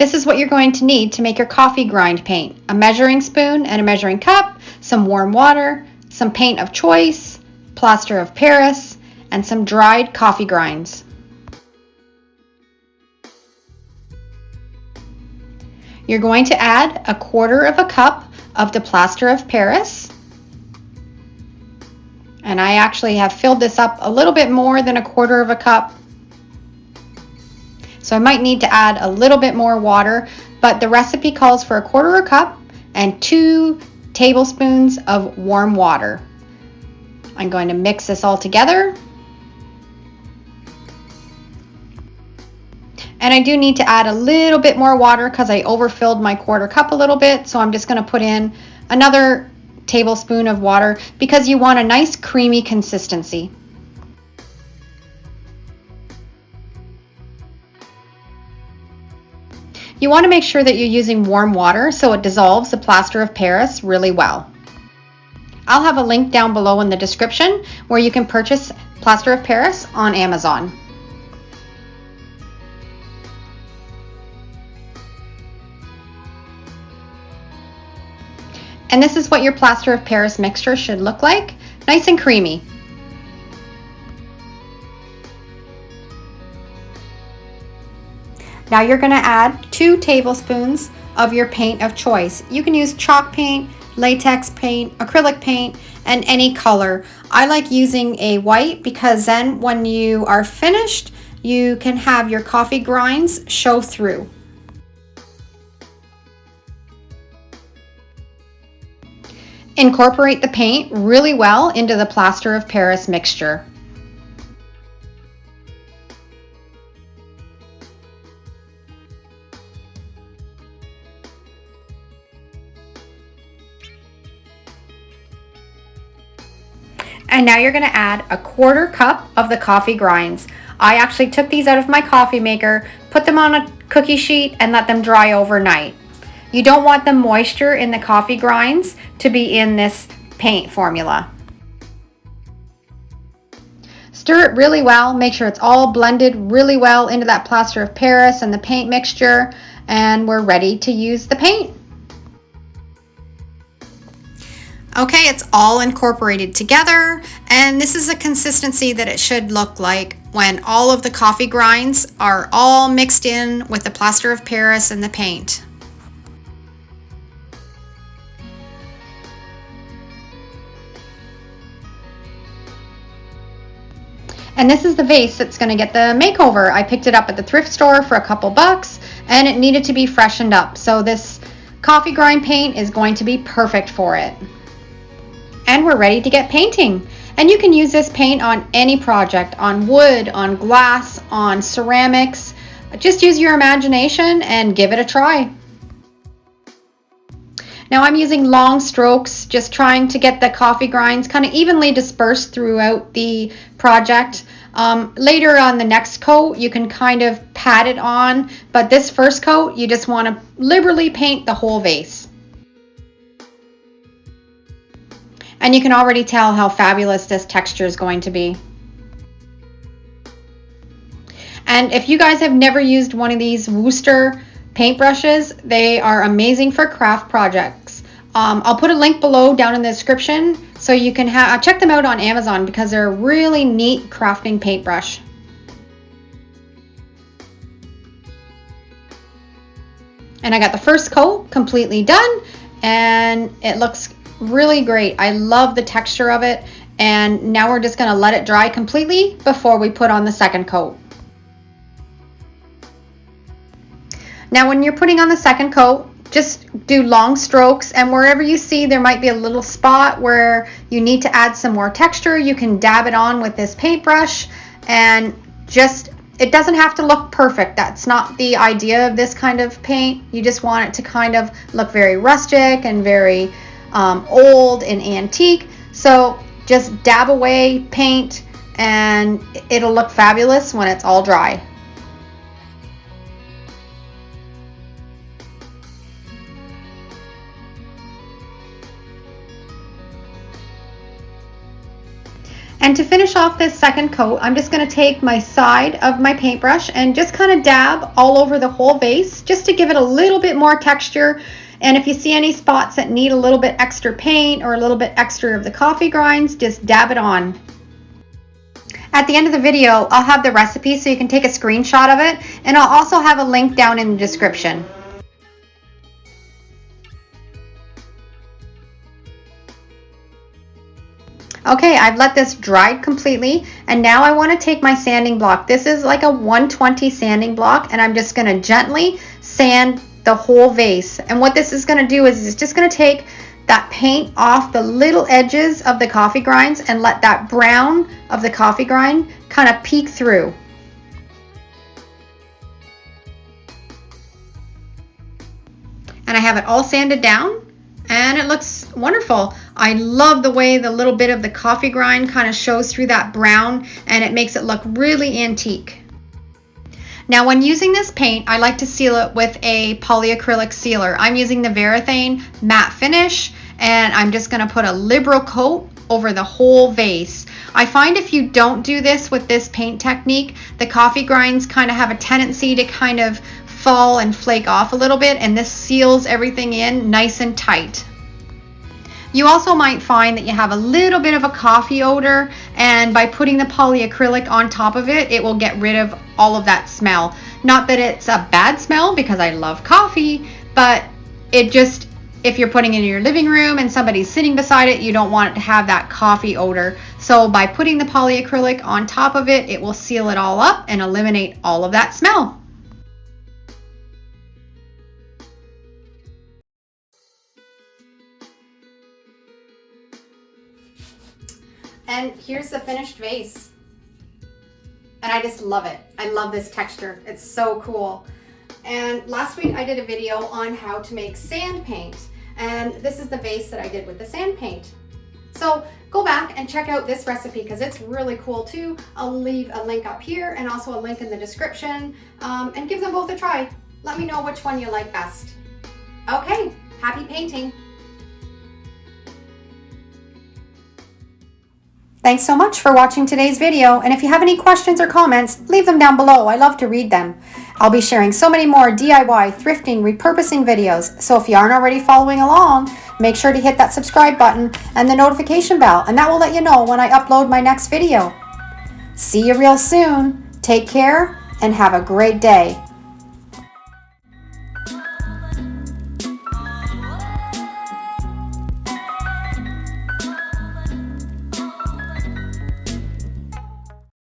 This is what you're going to need to make your coffee grind paint: a measuring spoon and a measuring cup, some warm water, some paint of choice, plaster of Paris, and some dried coffee grinds. You're going to add 1/4 cup of the plaster of Paris. And I actually have filled this up a little bit more than 1/4 cup. So I might need to add a little bit more water, but the recipe calls for 1/4 cup and 2 tablespoons of warm water. I'm going to mix this all together. And I do need to add a little bit more water because I overfilled my 1/4 cup a little bit. So I'm just going to put in another tablespoon of water because you want a nice creamy consistency. You want to make sure that you're using warm water so it dissolves the plaster of Paris really well. I'll have a link down below in the description where you can purchase plaster of Paris on Amazon. And this is what your plaster of Paris mixture should look like, nice and creamy. Now you're going to add 2 tablespoons of your paint of choice. You can use chalk paint, latex paint, acrylic paint, and any color. I like using a white because then when you are finished, you can have your coffee grinds show through. Incorporate the paint really well into the plaster of Paris mixture. And now you're going to add 1/4 cup of the coffee grinds. I actually took these out of my coffee maker, put them on a cookie sheet, and let them dry overnight. You don't want the moisture in the coffee grinds to be in this paint formula. Stir it really well, make sure it's all blended really well into that plaster of Paris and the paint mixture, and we're ready to use the paint. Okay, it's all incorporated together, and this is a consistency that it should look like when all of the coffee grinds are all mixed in with the plaster of Paris and the paint. And this is the vase that's going to get the makeover. I picked it up at the thrift store for a couple bucks, and it needed to be freshened up. So this coffee grind paint is going to be perfect for it. And we're ready to get painting. And you can use this paint on any project, on wood, on glass, on ceramics. Just use your imagination and give it a try. Now I'm using long strokes, just trying to get the coffee grinds kind of evenly dispersed throughout the project. Later on the next coat, you can kind of pat it on, but this first coat, you just want to liberally paint the whole vase. And you can already tell how fabulous this texture is going to be. And if you guys have never used one of these Worcester paintbrushes, they are amazing for craft projects. I'll put a link below down in the description so you can check them out on Amazon because they're a really neat crafting paintbrush. And I got the first coat completely done, and it looks really great. I love the texture of it, and now we're just going to let it dry completely before we put on the second coat. Now when you're putting on the second coat, just do long strokes, and wherever you see there might be a little spot where you need to add some more texture, you can dab it on with this paintbrush, and it doesn't have to look perfect. That's not the idea of this kind of paint. You just want it to kind of look very rustic and very old and antique. So just dab away, paint, and it'll look fabulous when it's all dry. And to finish off this second coat, I'm just going to take my side of my paintbrush and just kind of dab all over the whole vase just to give it a little bit more texture. And if you see any spots that need a little bit extra paint or a little bit extra of the coffee grinds, just dab it on. At the end of the video, I'll have the recipe so you can take a screenshot of it, and I'll also have a link down in the description. Okay, I've let this dry completely, and now I want to take my sanding block. This is like a 120 sanding block, and I'm just going to gently sand the whole vase. And what this is going to do is it's just going to take that paint off the little edges of the coffee grinds and let that brown of the coffee grind kind of peek through. And I have it all sanded down. And it looks wonderful. I love the way the little bit of the coffee grind kind of shows through that brown, and it makes it look really antique. Now when using this paint, I like to seal it with a polyacrylic sealer. I'm using the Varathane matte finish, and I'm just going to put a liberal coat over the whole vase. I find if you don't do this with this paint technique, the coffee grinds kind of have a tendency to kind of fall and flake off a little bit, and this seals everything in nice and tight. You also might find that you have a little bit of a coffee odor, and by putting the polyacrylic on top of it, it will get rid of all of that smell. Not that it's a bad smell, because I love coffee, but it just, if you're putting it in your living room and somebody's sitting beside it, you don't want it to have that coffee odor. So by putting the polyacrylic on top of it, it will seal it all up and eliminate all of that smell. And here's the finished vase. And I just love it. I love this texture. It's so cool. And last week I did a video on how to make sand paint. And this is the vase that I did with the sand paint. So go back and check out this recipe because it's really cool too. I'll leave a link up here and also a link in the description, and give them both a try. Let me know which one you like best. Okay, happy painting. Thanks so much for watching today's video, and if you have any questions or comments, leave them down below. I love to read them. I'll be sharing so many more DIY, thrifting, repurposing videos, so if you aren't already following along, make sure to hit that subscribe button and the notification bell, and that will let you know when I upload my next video. See you real soon. Take care and have a great day.